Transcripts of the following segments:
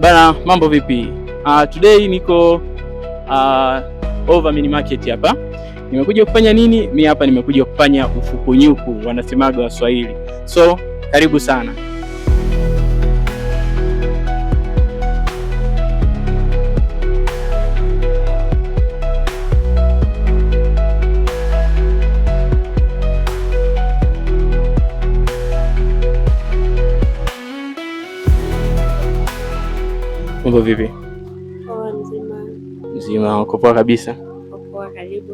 Bana, mambo vipi? Today niko over mini market hapa. Nimekuja kufanya nini? Mimi hapa nimekuja kufanya ufukunyuku, wanasemaga Waswahili. So, karibu sana. Mambo vipi? Poa, mzima. Mzima, uko poa kabisa? Poa, karibu.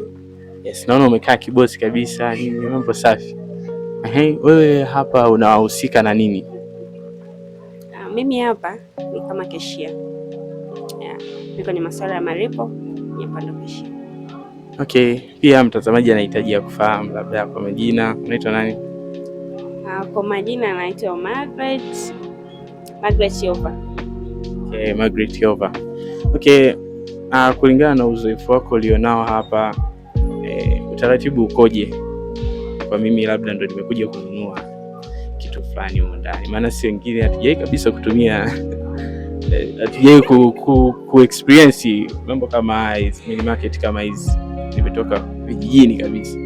Yes, naona umekaa kibosi kabisa, nini mambo safi. Wewe hapa unahusika na nini? Mimi hapa ni kama cashier. Niko ni masuala ya malipo, hapa ndo cashier. Okay, pia mtazamaji anahitaji kufahamu labda kwa majina, unaitwa nani? Kwa majina anaitwa Margaret Yova. Okay, Margaret Yova. Okay, kulingana na uzoefu wako ulionao hapa, utaratibu ukoje? Kwa mimi labda ndo nimekuja kununua kitu fulani huko ndani, maana si wengine hatujai kabisa kutumia hatujai ku experience mambo kama hizi mini market kama hizi, nimetoka vijijini kabisa.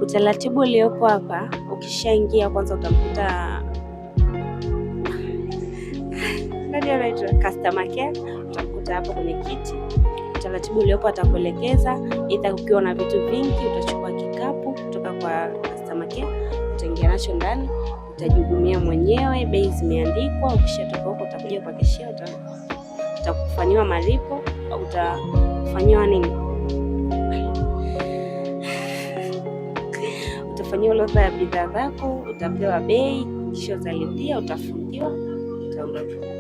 Utaratibu uliopo hapa, ukishaingia kwanza utamkuta customer care, utamkuta hapo kwenye kiti. Utaratibu uliopo atakuelekeza, ita ukiwa na vitu vingi utachukua kikapu kutoka kwa customer care, utaingia nacho ndani, utajihudumia mwenyewe, bei zimeandikwa. Ukishatoka huko utakuja kwa cashier, utakufanyiwa malipo, utafanyiwa nini? Utafanyiwa orodha ya bidhaa zako, utapewa bei, kisha utalipia, utafungiwa, utaondoka.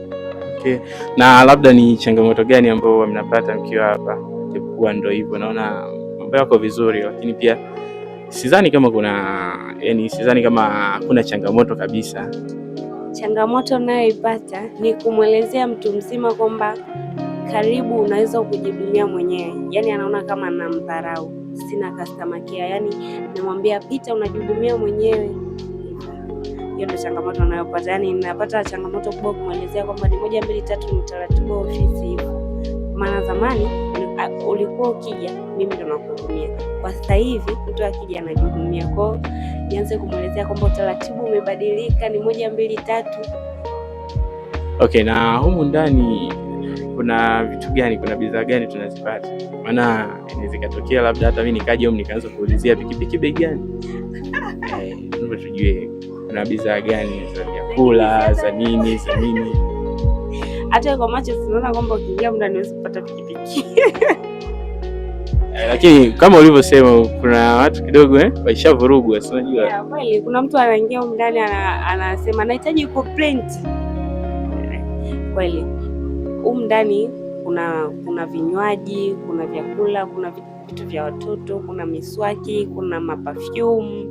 Okay. Na labda ni changamoto gani ambayo mnapata mkiwa hapa? Japokuwa ndio hivyo, naona mambo yako vizuri, lakini pia sidhani kama kuna changamoto kabisa. Changamoto nayoipata ni kumwelezea mtu mzima kwamba karibu unaweza kujihudumia mwenyewe. Yaani anaona kama namdharau, sina customer care. Yaani namwambia pita unajihudumia mwenyewe. Hiyo ndio changamoto ninayopata. Yaani ninapata changamoto kubwa kumwelezea kwamba ni 1 2 3 ni utaratibu wa ofisi hivyo. Maana zamani ulikuwa ukija mimi ndo nakuhudumia. Kwa sasa hivi mtu akija anajihudumia. Kwa nianze kumwelezea kwamba utaratibu umebadilika, ni 1 2 3. Okay, na humu ndani kuna vitu gani, kuna bidhaa gani tunazipata? Maana inaweza katokea labda hata mimi nikaja humu nikaanza kuulizia pikipiki bei gani. Ndio tujue kuna bidhaa gani za vyakula, za nini. Hata kwa macho tunaona kwamba ukiingia ndani unaweza kupata pikipiki. Lakini kama ulivyosema kuna watu kidogo waishavurugwa, si unajua? Yeah, kweli kuna mtu anaingia huko ndani anasema nahitaji complaint. Kweli. Huko ndani kuna vinywaji, kuna vyakula, kuna vitu vya watoto, kuna miswaki, kuna maperfume,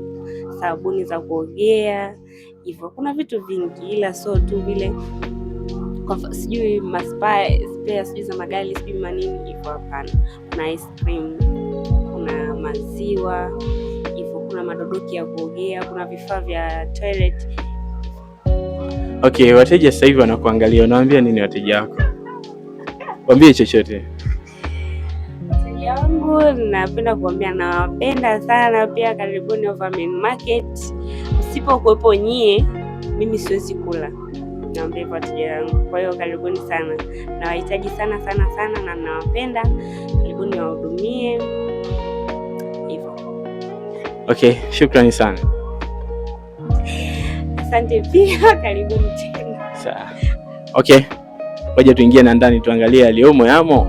sabuni za kuogea, hivyo kuna vitu vingi, ila so tu vile kwa sijui spare sijui za magari sijui manini hivyo, hapana. Kuna ice cream, kuna maziwa hivyo, kuna madodoki ya kuogea, kuna vifaa vya toilet. Okay, wateja sasa hivi wanakuangalia, unawaambia nini wateja wako? Waambie chochote. Wateja wangu napenda kuambia nawapenda sana, pia karibuni over main market. Msipokuwepo nyie mimi siwezi kula. Naomba wateja wangu. Kwa hiyo karibuni sana. Nawahitaji sana na nawapenda. Karibuni wahudumie. Hivyo. Okay, shukrani sana. Asante pia, karibuni tena. Sawa. Okay. Ngoja tuingie na ndani tuangalie aliyomo yamo.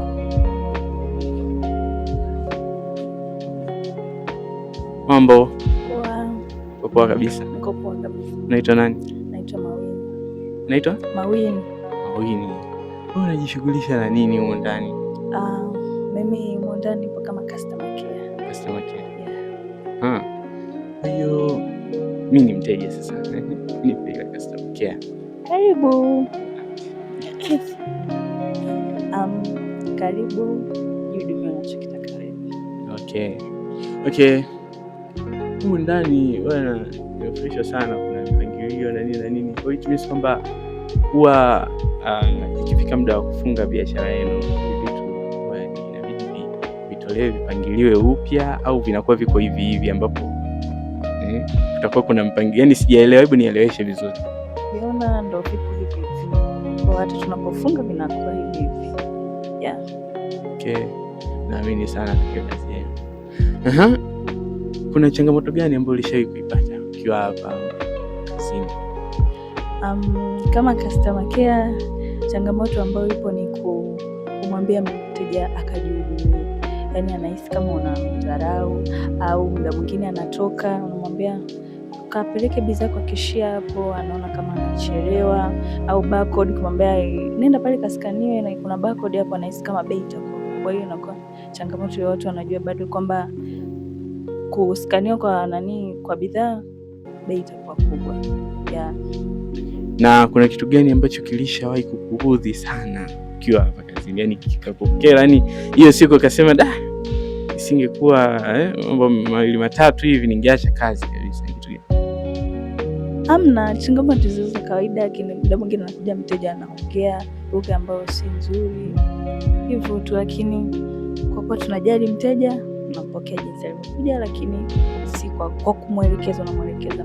Mambo. Poa kabisa. Niko poa kabisa. Unaitwa nani? Naitwa Mawini. Unaitwa? Mawini. Mawini. Wewe unajishughulisha na nini huko ndani? Mimi huko ndani nipo kama customer care. Customer care. Yeah. Kwa hiyo mimi ni mteja sasa. Nipiga customer care. Karibu. Karibu. Jihudumie unachotaka wewe. Okay. Huko ndani bwana nimefurahishwa sana, kuna mpangilio na nini. Kwa hiyo it means kwamba huwa ikifika muda wa kufunga biashara yenu vitu inabidi vitolewe vipangiliwe upya au vinakuwa viko hivi hivi ambapo kutakuwa kuna mpangilio? Yani sijaelewa, hebu nieleweshe vizuri. Viona ndo vipo hivi hivi, kwa hata tunapofunga vinakuwa hivi hivi. Yeah. Okay. Naamini sana katika kazi yenu. Kuna changamoto gani ambayo ulishawahi kuipata ukiwa hapa kazini? Kama customer care, changamoto ambayo ipo ni kumwambia mteja akajihudumia. Yani anahisi kama unamdharau, au muda mwingine anatoka unamwambia kapeleke bidhaa kwa kishia hapo, anaona kama anachelewa, au barcode kumwambia nenda pale kaskaniwe na kuna barcode hapo, anahisi kama bei itakuwa. Kwa hiyo inakuwa changamoto ya watu wanajua bado kwamba kuskaniwa kwa bidhaa bei itakuwa kubwa. Yeah. Na kuna kitu gani ambacho kilishawahi kukuudhi sana ukiwa hapa kazini, yani kikakukera, yani hiyo siku ukasema isingekuwa mambo mawili matatu hivi ningeacha kazi kabisa? Kitu gani? Amna, changamoto za kawaida, lakini muda mwingine anakuja mteja anaongea lugha ambayo si nzuri hivyo tu, lakini kwa kuwa tunajali mteja tunampokea jinsi alivyokuja, lakini si kwa kumwelekeza na mwelekeza.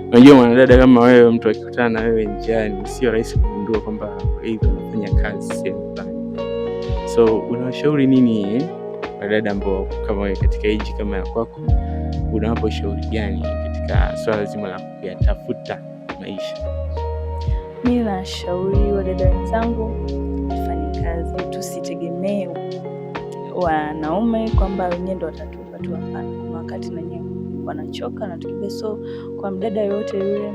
Unajua mwanadada kama wewe, mtu akikutana na wewe njiani sio rahisi kugundua kwamba aidha unafanya kazi sehemu fulani. So unawashauri nini wadada ambao kama wewe katika age kama ya kwako, unawapa ushauri gani katika swala zima la kuyatafuta maisha? Mimi nashauri wadada wenzangu tufanye kazi, tusitegemee wanaume kwamba wenyewe ndio watatupa tu. Hapana, kuna wakati na wenyewe wanachoka na tukibe. So kwa mdada yote yule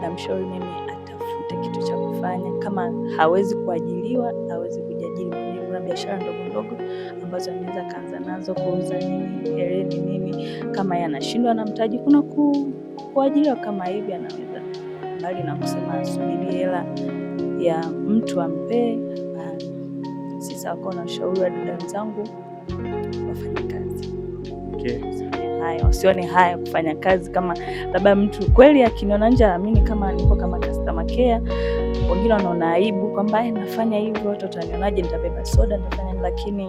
namshauri mimi atafute kitu cha kufanya. Kama hawezi kuajiliwa, hawezi kujiajiri mwenyewe. Kuna biashara ndogo ndogo ambazo anaweza kaanza nazo, kuuza nini, hereni nini. Kama yanashindwa na mtaji, kuna kuajiliwa kama hivi anaweza, bali na kusema asubiri hela ya mtu ampe. Sisi wako na ushauri wa dada wenzangu wafanye kazi. Okay. Wasione haya kufanya kazi. Kama labda mtu kweli akiniona nje aamini kama nipo kama customer care, wengine wanaona aibu kwamba nafanya hivyo, watu watanionaje, nitabeba soda nitafanya. Lakini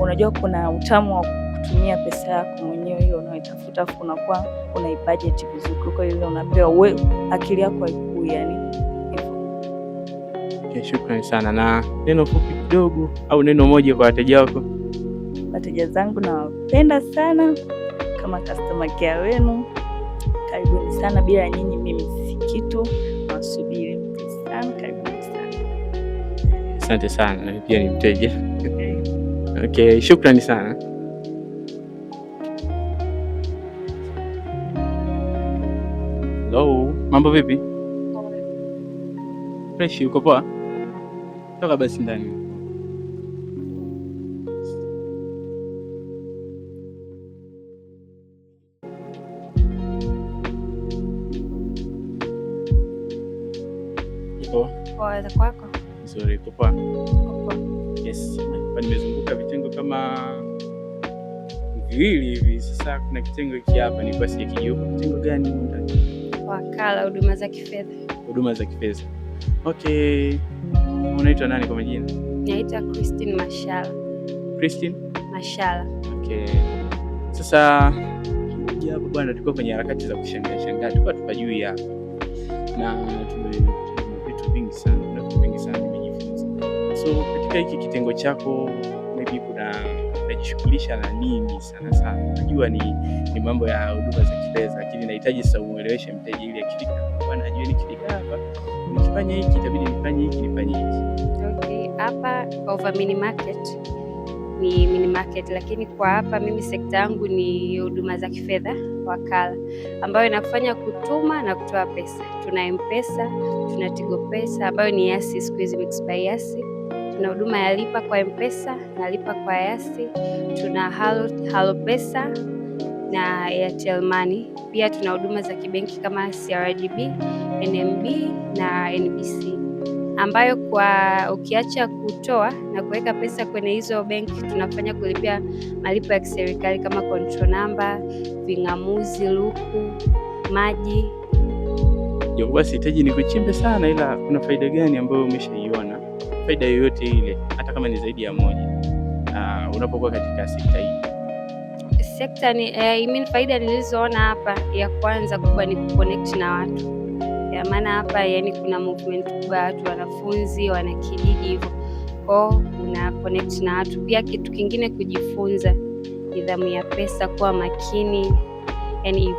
unajua kuna utamu wa kutumia pesa yako mwenyewe ile unayotafuta, afu unakuwa una budget vizuri, kwa hiyo unapewa wewe akili yako haikuu, yani hivyo. Okay, shukrani sana. Na neno fupi kidogo au neno moja kwa wateja wako? Wateja zangu nawapenda sana kama customer care wenu. Karibuni sana, bila nyinyi mimi si kitu. Wasubiri sana, karibuni sana. Asante sana, na pia ni mteja. Okay, shukrani sana. Hello, mambo vipi? Fresh, uko poa? Toka basi ndani. Poa za kwako? Nzuri, uko poa? Poa. Yes, nimezunguka vitengo kama viwili hivi. Sasa kuna kitengo hiki hapa nilikuwa sijakijua. Kitengo gani ndani? Wakala, huduma za kifedha. Huduma za kifedha. Okay. Unaitwa nani kwa majina? Naitwa Christine Mashala. Christine Mashala. Okay. Sasa hapo bwana, tulikuwa kwenye harakati za kushangaa, tulikuwa tupajui hapa. Na vitu vingi sana nimejifunza. So katika hiki kitengo chako maybe unajishughulisha na nini sana? Najua ni mambo ya huduma za kifedha, lakini nahitaji sasa umueleweshe mteja ili akifika bwana ajue nikifika hapa nikifanya hiki itabidi nifanye hiki. Okay, hapa Over Mini Market ni mini market, lakini kwa hapa mimi sekta yangu ni huduma za kifedha, wakala, ambayo inafanya kutuma na kutoa pesa. Tuna M-Pesa, tuna Tigo Pesa ambayo ni Yasi, siku hizi mix by Yasi. Tuna huduma ya lipa kwa M-Pesa na lipa kwa Yasi. Tuna Halo Pesa na Airtel Money. Pia tuna huduma za kibenki kama CRDB, NMB na NBC, ambayo kwa ukiacha kutoa na kuweka pesa kwenye hizo benki, tunafanya kulipia malipo ya kiserikali kama control number, ving'amuzi, luku, maji japokuwa sihitaji nikuchimbe sana, ila kuna faida gani ambayo umeshaiona, faida yoyote ile, hata kama ni zaidi ya moja, unapokuwa katika sekta hii? Sekta ni faida nilizoona hapa, ya kwanza kubwa ni kuconnect na watu. Ya maana hapa yani kuna movement kubwa ya watu, wanafunzi, wanakijiji hivyo. Kwao una connect na watu. Pia kitu kingine kujifunza nidhamu ya pesa, kuwa makini, yani hivyo.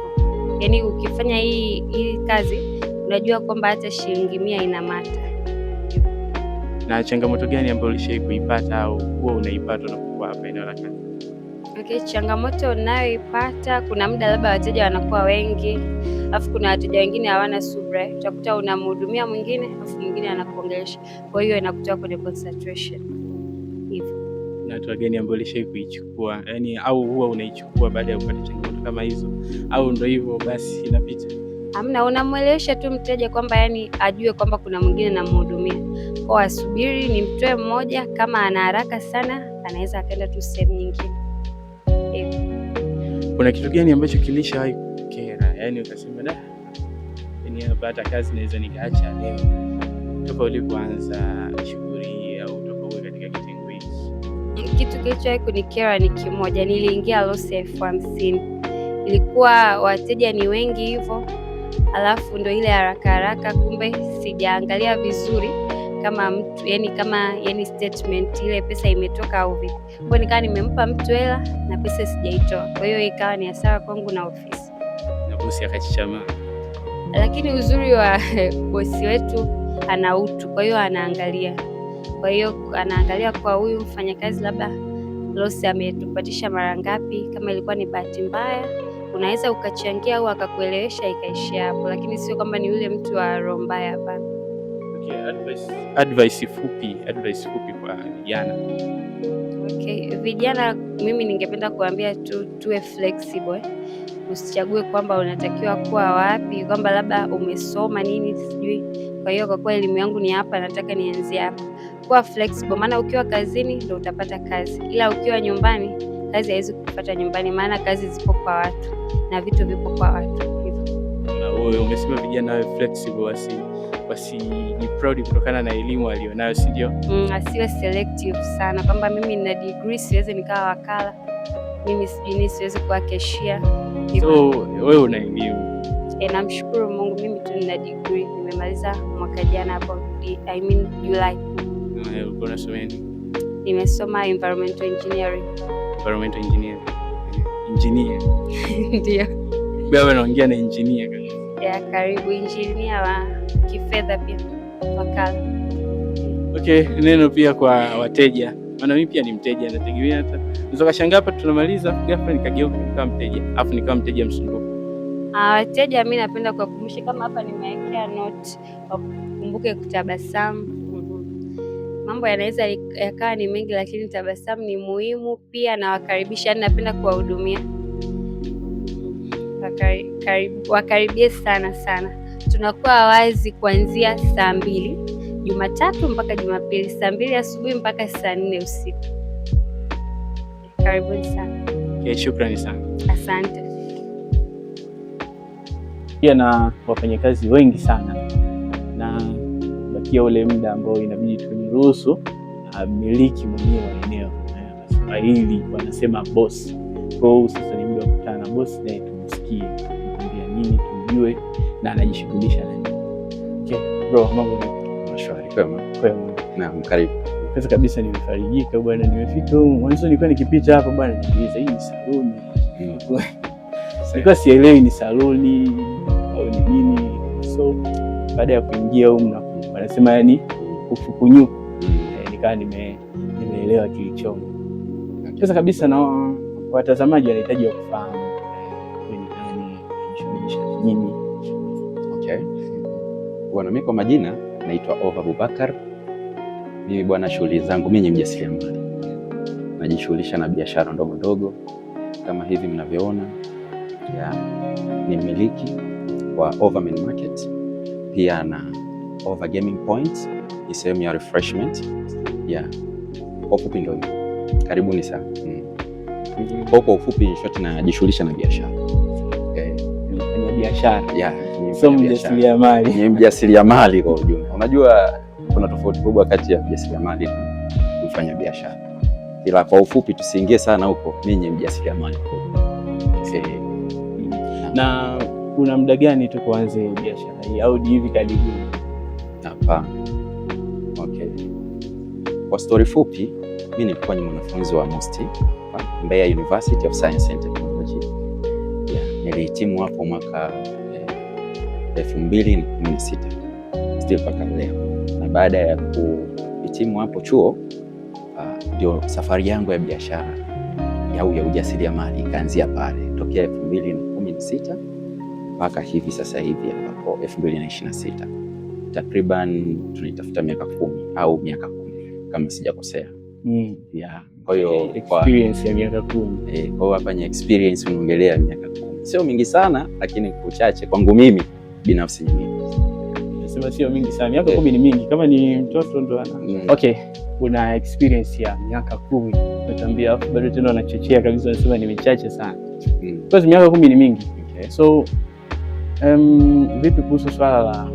Yani ukifanya hii kazi unajua kwamba hata shilingi 100 ina mata. Na changamoto gani ambayo ulishai kuipata au huwa unaipata unapokuwa hapa eneo la kazi? Okay, changamoto unayoipata, kuna muda labda wateja wanakuwa wengi, alafu kuna wateja wengine hawana subira. Utakuta unamhudumia mwingine alafu mwingine anakuongelesha, kwa hiyo inakutoa kwenye concentration hivyo. Na hatua gani ambayo ulishai kuichukua, yani au huwa unaichukua baada ya kupata changamoto kama hizo, au ndio hivyo basi inapita? Hamna, unamwelewesha tu mteja kwamba yani ajue kwamba kuna mwingine namhudumia, kwa asubiri nimtoe mmoja, kama ana haraka sana anaweza akaenda tu sehemu nyingine. Kuna kitu gani ambacho kilishawahi kukera, yani ukasema da, yani hapa hata kazi naweza nikaacha leo, toka ulipoanza shughuli au toka uwe katika kitengo hiki? Kitu kilichowahi kunikera ni kimoja. Niliingia loss ya 50,000. Ilikuwa wateja ni wengi hivyo, alafu ndo ile haraka, kumbe sijaangalia vizuri kama mtu yani statement ile pesa imetoka au vipi. Kwa nikawa nimempa mtu hela na pesa sijaitoa, kwa hiyo ikawa ni hasara kwangu na ofisi, na bosi akachichama. Lakini uzuri wa bosi wetu ana utu, kwa hiyo anaangalia kwa huyu mfanyakazi labda loss ametupatisha mara ngapi, kama ilikuwa ni bahati mbaya unaweza ukachangia au akakuelewesha ikaishia hapo, lakini sio kwamba ni yule mtu wa roho mbaya, hapana. Okay, advice fupi kwa vijana. Okay, vijana mimi ningependa kuambia tuwe flexible. Usichague kwamba unatakiwa kuwa wapi, kwamba labda umesoma nini sijui, kwa hiyo kwa kuwa elimu yangu ni hapa, nataka nianzie hapa. Kuwa flexible, maana ukiwa kazini ndio utapata kazi, ila ukiwa nyumbani kazi haiwezi kufuata nyumbani, maana kazi zipo kwa watu na vitu vipo kwa watu hivyo. Na wewe umesema vijana wawe flexible, wasi proud kutokana na elimu alionayo, si ndio? Asiwe selective sana kwamba mimi nina degree siwezi nikawa wakala, mimi sijui siwezi kuwa cashier. So wewe una elimu? Namshukuru Mungu, mimi tu nina degree, nimemaliza mwaka jana hapo, July. Ulikuwa unasoma nini? Nimesoma environmental engineering. Environmental engineering. Engineer. Ndio. Wewe unaongea na engineer kabisa. Karibu engineer wa kifedha pia, wakala. Okay, neno pia kwa wateja, maana mimi pia ni mteja, nategemea hata unaweza kashangaa hapa tunamaliza ghafla nikageuka nikawa mteja, afu nikawa mteja msumbufu. Wateja mimi napenda kuwakumbusha, kama hapa nimewekea note, wakumbuke kutabasamu. Mambo yanaweza yakawa ni mengi, lakini tabasamu ni muhimu pia, na wakaribisha. Napenda kuwahudumia, wakaribie sana. Tunakuwa wazi kuanzia saa 2 Jumatatu mpaka Jumapili, saa 2 asubuhi mpaka saa 4 usiku. Karibuni sana. Okay, shukrani sana. Asante. Pia na wafanyakazi wengi sana, na bakia ule muda ambao inabidi tuniruhusu miliki mwenyewe wa eneo. Waswahili wanasema boss. Kwa hiyo sasa ni muda wa kukutana na boss naye tumsikie anambia nini, tumjue na anajishughulisha na nini. Okay, bro, mambo Shwari. kwema? Naam, karibu. Kwanza kabisa nimefarijika bwana, nimefika huko. Mwanzo nilikuwa nikipita hapa bwana, niuliza hii ni saluni. Sikuwa sielewi ni saluni au ni nini. So baada ya kuingia huko wanasema yani ufukunyuku, nikawa nimeelewa kilichomo. Kwanza kabisa na watazamaji wanahitaji kufahamu ni nani, anajishughulisha nini? Okay. Bwana, mimi kwa majina naitwa Ova Abubakar. Mimi bwana, shughuli zangu mimi ni mjasiriamali. Najishughulisha na biashara ndogo ndogo kama hivi mnavyoona. Ni mmiliki wa Ova Main Market, pia na Ova Gaming Point, ni sehemu ya refreshment. Kwa ufupi ndio. Karibuni sana. Kwa ufupi shoti najishughulisha na biashara. Nafanya biashara. sio mjasiriamali. Ni mjasiriamali kwa ujumla. Unajua kuna tofauti kubwa kati ya mjasiriamali na kufanya biashara, ila kwa ufupi tusiingie sana huko. Mimi ni mjasiriamali. Na kuna muda gani tu kuanze biashara hii au hivi karibuni? Hapana. Okay. Kwa story fupi, mimi nilikuwa ni mwanafunzi wa MUST, Mbeya University of Science and Technology. Nilihitimu hapo mwaka 2016 still mpaka leo. Na baada ya kuhitimu hapo chuo, ndio safari yangu ya biashara ya ujasiriamali ikaanzia pale tokea 2016 mpaka hivi sasa hivi ambapo 2026. Takriban tunaitafuta miaka 10 au miaka 10 kama sijakosea. Kwa hiyo experience ya miaka 10. Kwa hiyo hapa ni experience unaongelea miaka 10. Sio mingi sana lakini uchache kwangu mimi binafsi ni mingi. Nasema sio mingi sana. Miaka 10 ni mingi kama ni mtoto ndo ana. Okay, una experience ya miaka 10. Natambia afu bado tena unachochea kabisa unasema ni michache sana. Kwa miaka 10 ni mingi. Okay. So vipi kuhusu swala la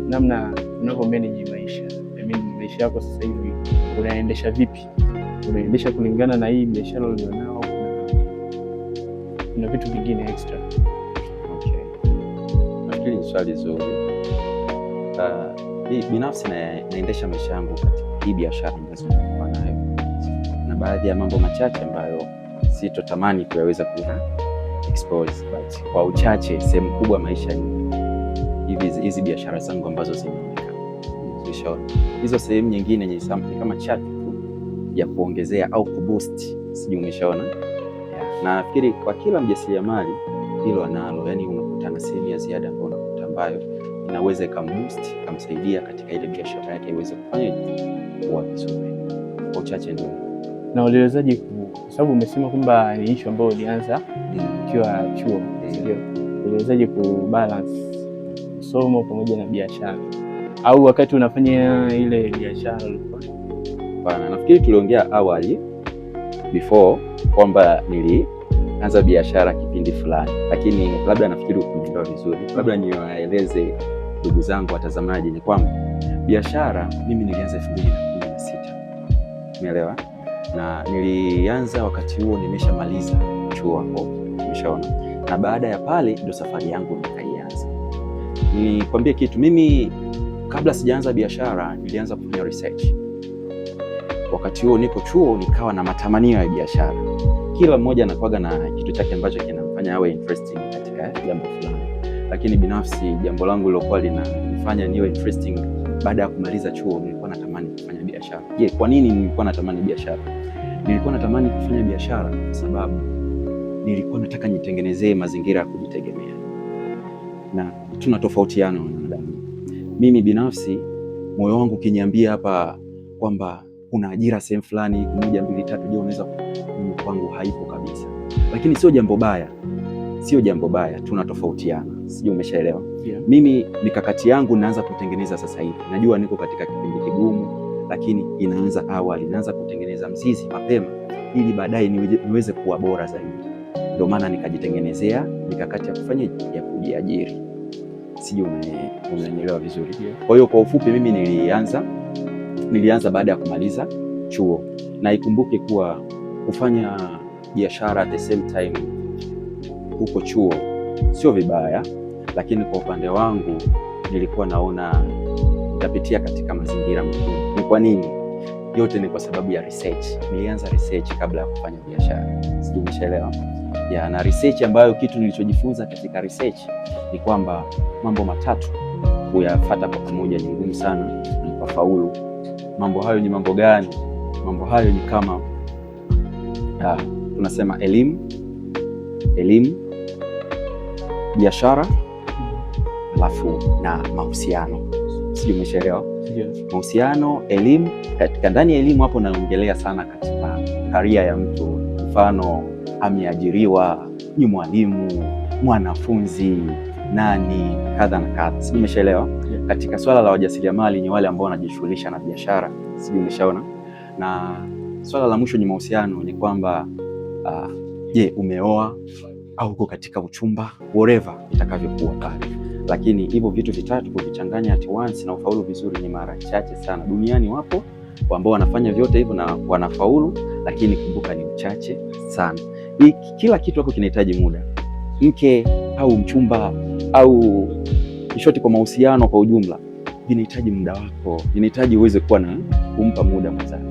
namna unavyo manage maisha? I mean maisha yako sasa hivi unaendesha vipi? Unaendesha kulingana na hii biashara ulionao au kuna vitu vingine extra? Okay. Nafikiri ni swali zuri. Binafsi naendesha maisha yangu katika hii biashara ambazo nilikuwa nayo, na baadhi ya mambo machache ambayo sitotamani kuyaweza kuya expose, but kwa uchache sehemu kubwa maisha ni hizi biashara zangu ambazo zinaonekana. Hizo sehemu nyingine ni kama chatu tu ya kuongezea au kuboost, sijui umeshaona. Na nafikiri kwa kila mjasiriamali hilo analo, yani unakutana sehemu ya ziada ambayo unakuta ambayo inaweza ikamboost, ikamsaidia katika ile biashara yake iweze kufanya kuwa vizuri. Kwa uchache ndio. Na uliwezaje kwa sababu umesema kwamba ni issue ambayo ulianza ukiwa chuo, ndio. Uliwezaje kubalance somo pamoja na biashara? Au wakati unafanya ile biashara ulikuwa? Bana, nafikiri tuliongea awali before kwamba nilianza biashara kipindi fulani, lakini labda nafikiri ukumbuka vizuri. Labda niwaeleze ndugu zangu watazamaji ni kwamba biashara mimi nilianza 2016. Umeelewa? Na nilianza wakati huo nimeshamaliza chuo hapo, umeshaona. Na baada ya pale ndio safari yangu nikaianza. Nikwambie kitu, mimi kabla sijaanza biashara nilianza kufanya research. Wakati huo niko chuo nikawa na matamanio ya biashara. Kila mmoja anakuwa na kitu chake ambacho kinamfanya awe interesting katika jambo fulani. Lakini binafsi jambo langu lilokuwa linanifanya niwe interesting baada ya kumaliza chuo, nilikuwa natamani kufanya biashara. Je, kwa nini nilikuwa natamani biashara? Nilikuwa natamani kufanya biashara kwa sababu nilikuwa nataka nitengenezee mazingira ya kujitegemea. Na tunatofautiana wanadamu. Mimi binafsi moyo wangu ukiniambia hapa kwamba kuna ajira sehemu fulani 1 2 3, je, unaweza kwangu haipo kabisa. Lakini sio jambo baya. Sio jambo baya, tunatofautiana. Sijui umeshaelewa. Yeah. Mimi mikakati yangu naanza kutengeneza sasa hivi. Najua niko katika kipindi kigumu, lakini inaanza awali, naanza kutengeneza mzizi mapema ili baadaye niweze kuwa bora zaidi. Ndio maana nikajitengenezea mikakati ya kufanya ya kujiajiri. Sijui unanielewa vizuri. Yeah. Kwa hiyo kwa ufupi mimi nilianza baada ya kumaliza chuo. Na ikumbuke kuwa kufanya biashara at the same time huko chuo sio vibaya, lakini kwa upande wangu nilikuwa naona nitapitia katika mazingira magumu. Ni kwa nini? Yote ni kwa sababu ya research. Nilianza research kabla ya kufanya biashara. Sijui umeshaelewa. Na research ambayo kitu nilichojifunza katika research ni kwamba mambo matatu kuyafuata kwa pamoja ni ngumu sana na kufaulu. Mambo hayo ni mambo gani? Mambo hayo ni kama tunasema elimu, biashara, alafu na mahusiano. Sijui umeshaelewa. Mahusiano, elimu. Katika ndani ya elimu hapo naongelea sana katika karia ya mtu. Mfano ameajiriwa, ni mwalimu, mwanafunzi, nani, kadha na kadha. Sijui umeshaelewa. Katika swala la wajasiriamali ni wale ambao wanajishughulisha na biashara. Sijui umeshaona. Na swala la mwisho ni mahusiano, ni kwamba je, umeoa au uko katika uchumba, whatever itakavyokuwa pale. lakini hivyo vitu vitatu kuvichanganya at once na ufaulu vizuri ni mara chache sana. Duniani wapo ambao wanafanya vyote hivyo na wanafaulu, lakini kumbuka ni mchache sana. Kila kitu hapo kinahitaji muda. Mke au mchumba au shoti kwa mahusiano kwa ujumla vinahitaji muda wako, vinahitaji uweze kuwa na kumpa muda mwenzako.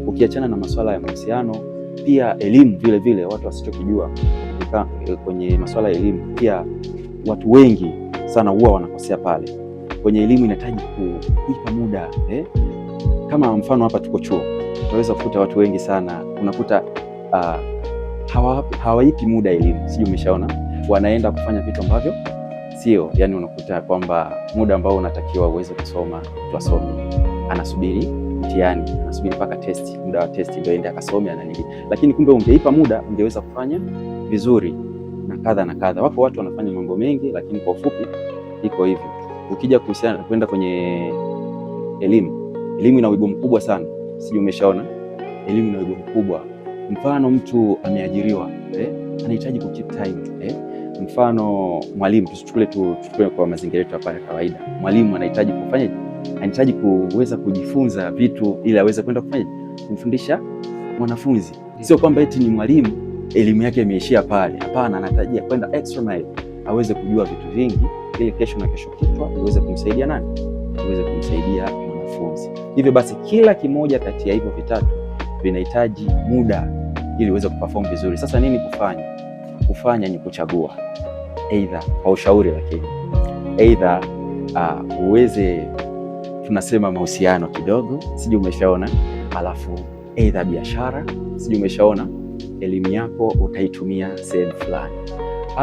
Ukiachana na masuala ya mahusiano, pia elimu vile vile, watu wasichokijua kwenye masuala ya elimu, pia watu wengi sana huwa wanakosea pale. Kwenye elimu inahitaji kuipa muda Kama mfano hapa tuko chuo, tunaweza kukuta watu wengi sana unakuta hawaipi muda elimu, sijui umeshaona, wanaenda kufanya vitu ambavyo sio, yani unakuta kwamba muda ambao unatakiwa uweze kusoma mtu asome, anasubiri mtihani, anasubiri mpaka testi, muda wa testi ndio aende akasome na nini, lakini kumbe ungeipa muda ungeweza kufanya vizuri na kadha na kadha. Wako watu wanafanya mambo mengi, lakini kwa ufupi iko hivyo. Ukija kuhusiana kwenda kwenye elimu ina wigo mkubwa sana, sijui umeshaona, elimu ina wigo mkubwa. Mfano mtu ameajiriwa, anahitaji ku keep time, mfano mwalimu, tuchukue kwa mazingira yetu hapa ya kawaida. Mwalimu anahitaji kufanya, anahitaji kuweza kujifunza vitu ili aweze kwenda kufanya kumfundisha mwanafunzi. Sio kwamba eti ni mwalimu elimu yake imeishia pale, hapana, anahitajia kwenda extra mile aweze kujua vitu vingi ili kesho na kesho kutwa iweze kumsaidia nani? Iweze kumsaidia mwanafunzi. Hivyo basi kila kimoja kati ya hivyo vitatu vinahitaji muda ili uweze kuperform vizuri. Sasa nini kufanya? Kufanya ni kuchagua, either kwa ushauri, lakini either uweze, tunasema mahusiano kidogo, sijui umeshaona, alafu either biashara, sijui umeshaona, elimu yako utaitumia sehemu fulani.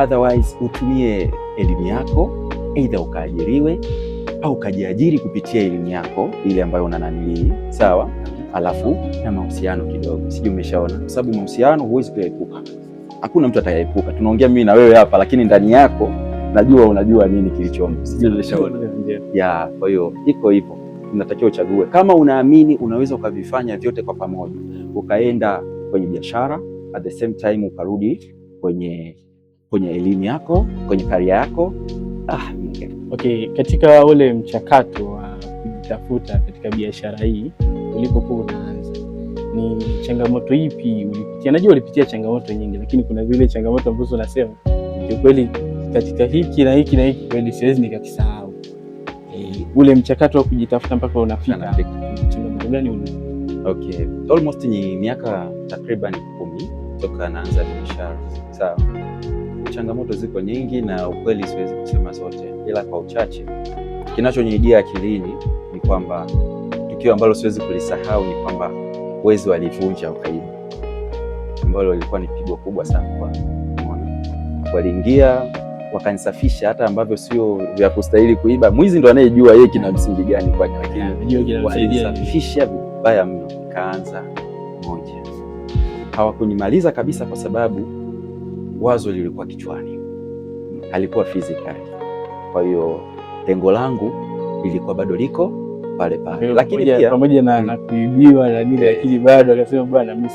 Otherwise utumie elimu yako either ukaajiriwe au ukajiajiri kupitia elimu yako ile ambayo unananili, sawa? Alafu na mahusiano kidogo, sijui umeshaona, kwa sababu mahusiano huwezi kuepuka. Hakuna mtu atayepuka. Tunaongea mimi na wewe hapa, lakini ndani yako najua unajua nini kilichomo, sijui umeshaona. Kwa hiyo iko hivyo, unatakiwa uchague. Kama unaamini unaweza ukavifanya vyote kwa pamoja, ukaenda kwenye biashara at the same time ukarudi kwenye elimu yako, kwenye career yako. Okay, katika ule mchakato wa kujitafuta katika biashara hii ulipokuwa unaanza, ni changamoto ipi ulipitia? Najua ulipitia changamoto nyingi, lakini kuna vile changamoto ambazo unasema kwa kweli katika hiki na hiki na hiki kweli siwezi nikakisahau. Ule mchakato wa kujitafuta mpaka unafika, changamoto gani uli? Okay, almost ni miaka takriban 10 toka naanza biashara. Sawa. Changamoto ziko nyingi na ukweli siwezi kusema zote, ila kwa uchache kinachonijia akilini ni kwamba tukio ambalo siwezi kulisahau ni kwamba wezi walivunja ukaidi, ambalo lilikuwa ni pigo kubwa sana kwa waliingia wakanisafisha hata ambavyo sio vya kustahili kuiba. Mwizi ndo anayejua yeye kina msingi gani kwake, lakini walisafisha vibaya mno. Kaanza moja, hawakunimaliza kabisa kwa sababu wazo lilikuwa kichwani, halikuwa physical. Kwa hiyo lengo langu lilikuwa bado liko pale pale, lakini pia pamoja na kuibiwa na nini, lakini bado akasema bwana mimi.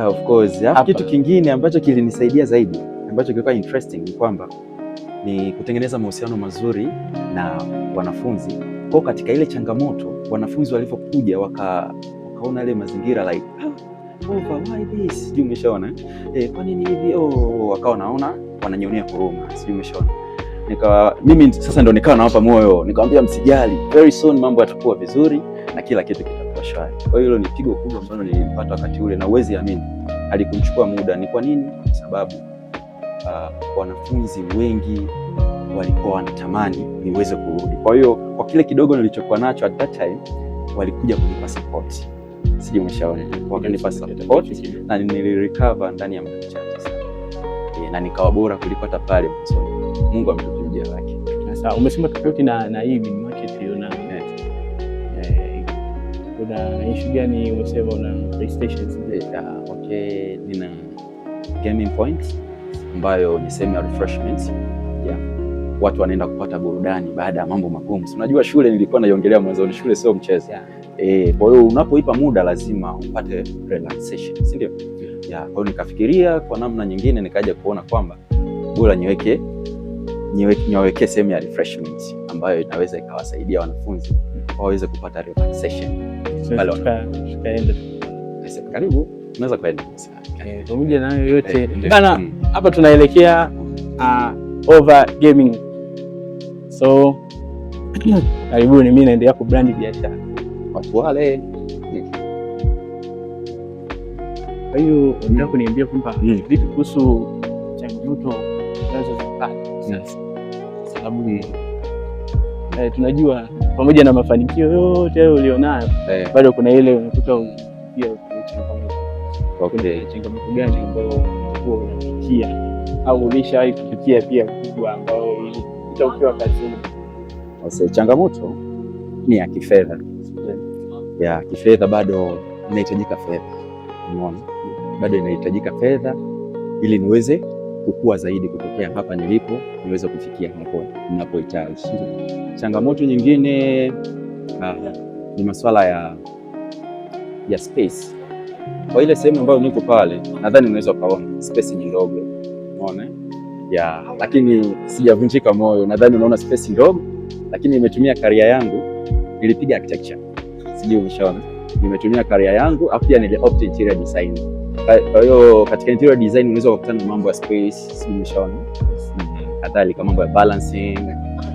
Of course. Kitu kingine ambacho kilinisaidia zaidi, ambacho kilikuwa interesting, ni kwamba ni kutengeneza mahusiano mazuri na wanafunzi. Kwa katika ile changamoto, wanafunzi walipokuja wakaona ile mazingira like why this, sijui umeshaona, kwa nini hivi, wakawa naona wananyonea huruma, sijui umeshaona. Mimi sasa ndo nikawa nawapa moyo, nikamwambia msijali, very soon mambo yatakuwa vizuri na kila kitu kitakuwa shwari. Kwa hiyo hilo ni pigo kubwa ambalo nilipata wakati ule, na uwezi amini halikumchukua muda. Ni kwa nini? Kwa sababu wanafunzi wengi walikuwa wanatamani niweze kurudi. Kwa hiyo kwa kile kidogo nilichokuwa nacho at that time, walikuja kunipa support, sijui umeshaona, wakanipa support na nilirecover ndani ya muda mchache sana, na nikawa bora kuliko hata pale mwanzo. Mungu ametujia wake. Sasa umesema tofauti na hii mini market una kuna issue gani? Umesema una PlayStation. Okay, nina gaming point ambayo ni semi refreshment. Watu wanaenda kupata burudani baada ya mambo magumu. Unajua shule nilikuwa naiongelea mwanzo, shule sio mchezo. Kwa hiyo unapoipa muda lazima upate relaxation, si ndio? Kwa hiyo nikafikiria kwa namna nyingine, nikaja kuona kwamba bora niweke niwawekee sehemu ya refreshment ambayo inaweza ikawasaidia wanafunzi waweze kupata relaxation. Tukaenda karibu, unaweza kwenda pamoja na hayo yote bana. Hapa tunaelekea over gaming, so karibuni. Mimi naendelea kubrandi biashara watu wale. Kwa hiyo unataka kuniambia kwamba vipi kuhusu changamoto unazozipata? Sababu tunajua pamoja na mafanikio yote ulionayo bado kuna ile unakuta pia changamoto. Changamoto gani ambayo ulikuwa unapitia au ulishawahi kupitia pia kubwa ambayo ilikuwa ukiwa kazini? Changamoto ni ya kifedha. Ya kifedha, bado inahitajika fedha. Unaona, bado inahitajika fedha ili niweze kukua zaidi kutokea hapa nilipo, niweze kufikia hapo ninapohitaji. Changamoto nyingine ni masuala ya space. Kwa ile sehemu ambayo niko pale, nadhani unaweza ukaona space ni ndogo, unaona lakini sijavunjika moyo. Nadhani unaona space ndogo, lakini nimetumia career yangu, nilipiga architecture, sijui umeshaona, nimetumia career yangu afu pia niliopt interior design. Kwa hiyo katika interior design unaweza kukutana na mambo ya space, sijui umeshaona, kadhalika mambo ya balancing,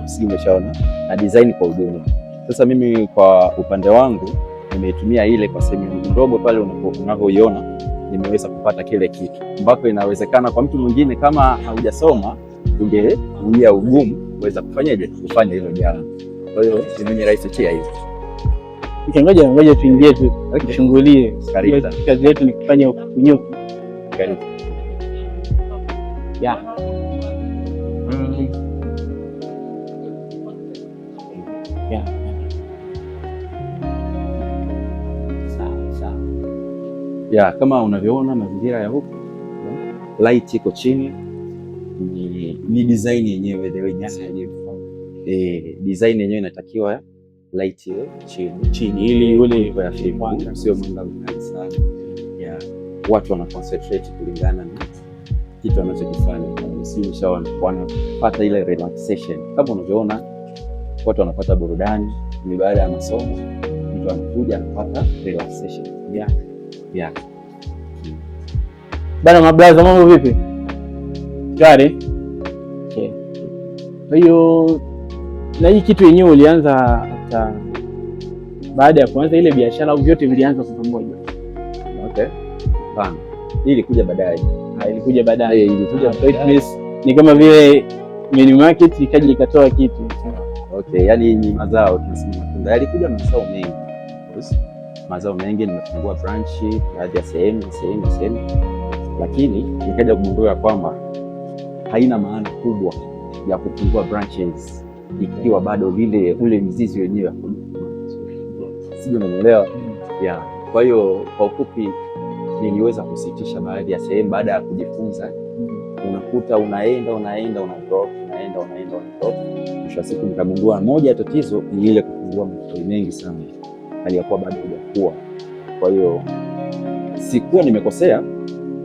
sijui umeshaona, na design kwa ujumla. Sasa mimi kwa upande wangu nimetumia ile kwa sehemu ndogo pale unavyoiona, nimeweza kupata kile kitu ambako inawezekana kwa mtu mwingine kama haujasoma ungeuia ugumu kuweza kufanyaje kufanya hilo jambo. Kwa hiyo nimerahisishia hiyo. Ngoja tuingie tu tushungulie. Kazi yetu ni kufanya ukunyuki. Karibu. Kama unavyoona mazingira ya huku, light iko chini, ni design yenyewe design yenyewe inatakiwa light iwe chini ili ule mwanga sio mwanga mkali sana. Watu wana concentrate kulingana na kitu wanachokifanya, sio wanapata ile relaxation. Kama unavyoona watu wanapata burudani, ni baada ya masomo mtu anakuja anapata relaxation. Bana mablaza, mambo vipi? Gari. Okay. Kwa hiyo na hii kitu yenyewe ulianza hata baada ya kuanza ile biashara au vyote vilianza kwa pamoja? Okay. Bana. Hii ilikuja baadaye. Ilikuja baadaye. Ni kama vile mini market ikaja ikatoa kitu. Okay, yani ni mazao tunasema matunda. Yalikuja mazao mengi, nimefungua branch baadhi ya sehemu, lakini nikaja kugundua kwamba haina maana kubwa ya kufungua branches ikiwa bado ule mzizi wenyewe sio, unaelewa? Kwa hiyo kwa ufupi niliweza kusitisha baadhi ya sehemu baada ya kujifunza. Unakuta unaenda unatoka. Mwisho wa siku nikagundua moja ya tatizo ni ile kufungua matawi mengi sana aliyakuwa bado hajakuwa. Kwa hiyo sikuwa nimekosea,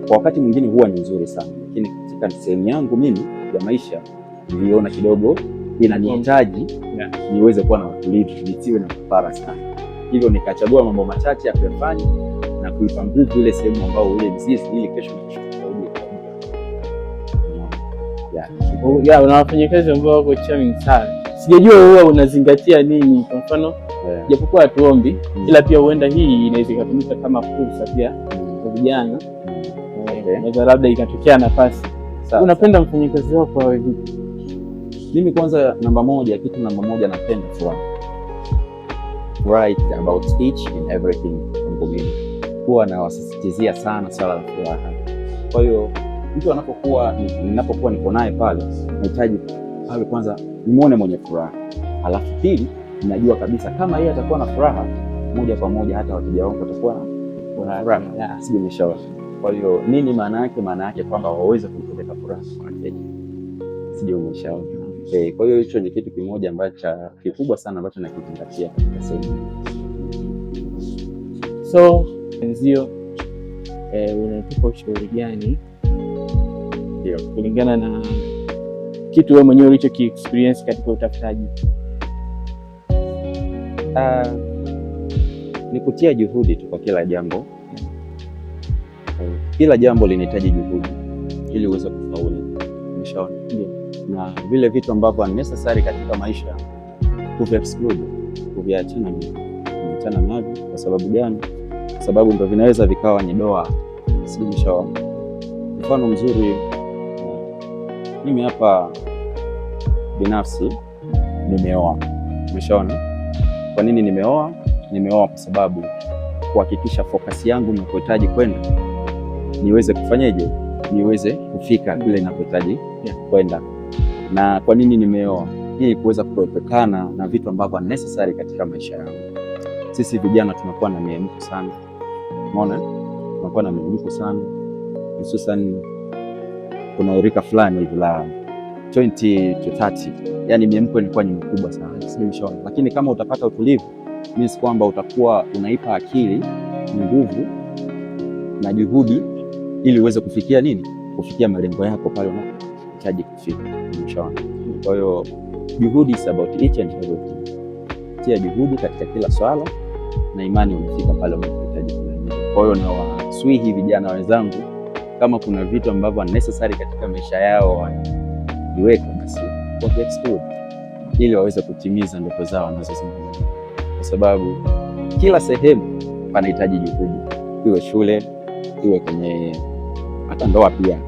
kwa wakati mwingine huwa ni nzuri sana, lakini katika sehemu yangu mimi ya maisha niliona kidogo inanihitaji niweze kuwa na utulivu, nisiwe na papara sana. Hivyo nikachagua mambo machache ya kufanya na kuipa nguvu ile sehemu ambayo ule mzizi, ili kesho una wafanyakazi ambao wako charming sana. Sijajua huwa unazingatia nini, kwa mfano japokuwa hatuombi ila pia huenda hii inaweza ikatumika kama fursa pia kwa vijana. Inaweza labda ikatokea nafasi. Unapenda mfanyakazi wako awe vipi? Mimi kwanza, kitu namba moja napenda furaha. Right about each and everything. Huwa nawasisitizia sana swala la furaha. Kwa hiyo mtu ninapokuwa niko naye pale, nahitaji awe kwanza nimuone mwenye furaha. Alafu pili, ninajua kabisa kama yeye atakuwa na furaha, moja kwa moja hata wateja wangu watakuwa na furaha. Sio nimeshauri. Kwa hiyo nini maana yake? Maana yake kwamba waweze kupeleka furaha kwa wateja. Sio nimeshauri. Kwa hiyo hicho ni kitu kimoja ambacho kikubwa sana ambacho nakizingatia katika sehemu. So nzio unatupa ushauri gani kulingana na kitu wewe mwenyewe ulicho experience katika utafutaji? Ni kutia juhudi tu kwa kila jambo. Kila jambo linahitaji juhudi ili uweze kufaulu. Umeshaona? Na vile vitu ambavyo ni necessary katika maisha kuvi-exclude, kuviachana navyo. Kwa sababu gani? Kwa sababu ndio vinaweza vikawa ni doa. Si umeshaona? Mfano mzuri, mimi hapa binafsi nimeoa. Umeshaona? Kwa nini nimeoa? Nimeoa kwa sababu kuhakikisha focus yangu ninapohitaji kwenda niweze kufanyaje, niweze kufika kule ninapohitaji kwenda. Na kwa nini nimeoa? Ili kuweza kuepukana na vitu ambavyo ni necessary katika maisha yangu. Sisi vijana tunakuwa na miemko sana. Umeona? Tunakuwa na miemko sana. Hususan kuna rika fulani hivi la 20 to 30. Yaani miemko inakuwa ni mkubwa sana. Sio? Lakini kama utapata utulivu, means kwamba utakuwa unaipa akili nguvu na juhudi ili uweze kufikia nini? Kufikia malengo yako pale unapohitaji kufika. Umeshaona? Kwa hiyo juhudi is about each and everything. Tia juhudi katika kila swala na imani unafika pale unapohitaji kufika. Kwa hiyo na waswihi vijana wenzangu, kama kuna vitu ambavyo ni necessary katika maisha yao waniweka, basi wakiexplore ili waweze kutimiza ndoto zao wanazozimania. Kwa sababu kila sehemu panahitaji juhudi, iwe shule, iwe kwenye hata ndoa pia.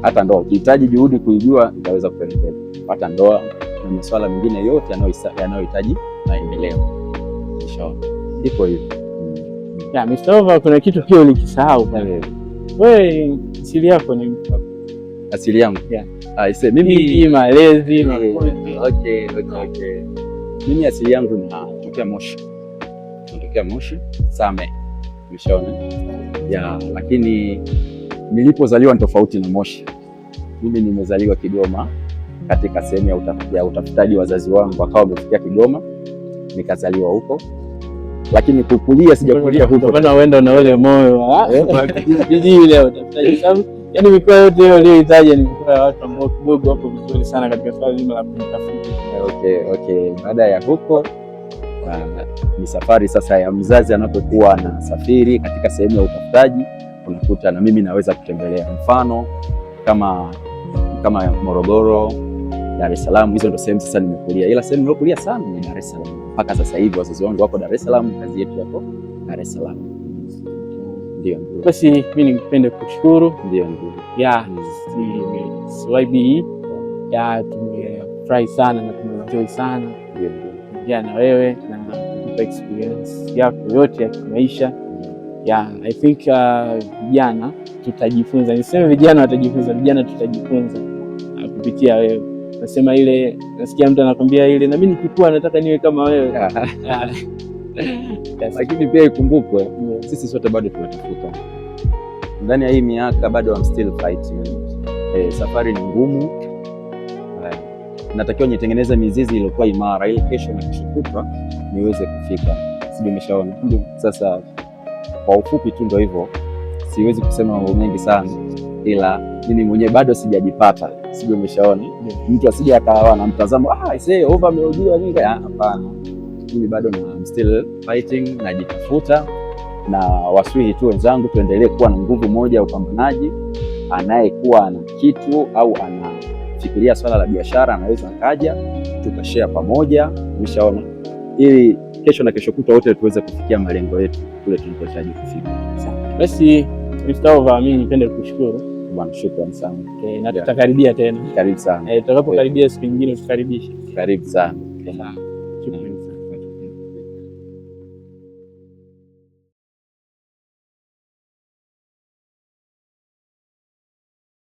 Hata ndoa ukihitaji juhudi kuijua, itaweza kupelekea hata ndoa na masuala mengine yote yanayohitaji maendeleo. Inshallah. Iko hivyo. Mr. Ova, kuna kitu pia ulikisahau pale. Wewe asili yako ni mtu? Asili yangu? Mimi malezi. Okay. Mimi asili yangu ni kutokea Moshi. Kutokea Moshi, Same. Umeshaona? Lakini nilipozaliwa ni tofauti na Moshi. Mimi nimezaliwa Kigoma katika sehemu ya utafutaji. Wazazi wangu wakawa wamefikia Kigoma, nikazaliwa huko. Lakini kukulia sijakulia huko. Bwana uenda na ule moyo jiji leo utafutaji. Yaani mikoa yote hiyo uliyoitaja ni mikoa ya watu ambao kidogo hapo vizuri sana katika swala zima la kutafuta. Okay. Baada ya huko ni safari sasa ya mzazi anapokuwa anasafiri katika sehemu ya utafutaji, unakuta na mimi naweza kutembelea, mfano kama Morogoro, Dar es Salaam. Hizo ndo sehemu sasa nimekulia, ila sehemu niliokulia sana ni Dar es Salaam. Mpaka sasa hivi wazazi wangu wako Dar es Salaam, kazi yetu yako Dar es Salaam. Ndio. Basi mimi ningependa kushukuru. Ndio. YBE tumefurahi sana na tumeenjoy sana na wewe na kukupa experience yako yote ya kimaisha. I think vijana tutajifunza, niseme vijana watajifunza, vijana tutajifunza kupitia wewe. Nasema ile, nasikia mtu anakwambia ile, na mimi nikikua nataka niwe kama wewe. Lakini pia ikumbukwe, sisi sote bado tunatafuta. Ndani ya hii miaka bado I'm still fighting. Safari ni ngumu. Natakiwa nitengeneze mizizi iliyokuwa imara ili kesho na kesho kutwa niweze kufika. Sijui umeshaona. Sasa kwa ufupi tu ndio hivyo. Siwezi kusema mambo mengi sana, ila mimi mwenyewe bado sijajipata. Sijui umeshaona. Mtu asije akawa na mtazamo Ova ameojiwa nini? Hapana. Mimi bado I'm still fighting, najitafuta. Na waswihi tu wenzangu, tuendelee kuwa na nguvu moja ya upambanaji. Anayekuwa na kitu au anafikiria swala la biashara anaweza akaja tukashare pamoja, umeshaona, ili kesho na kesho kutwa wote tuweze kufikia malengo yetu kule tunapohitaji kufika. Basi Mr. Ova, mimi nipende kukushukuru bwana. Shukrani sana. Na tutakaribia tena. Karibu sana. Tutakapokaribia siku nyingine tukaribishe. Karibu sana.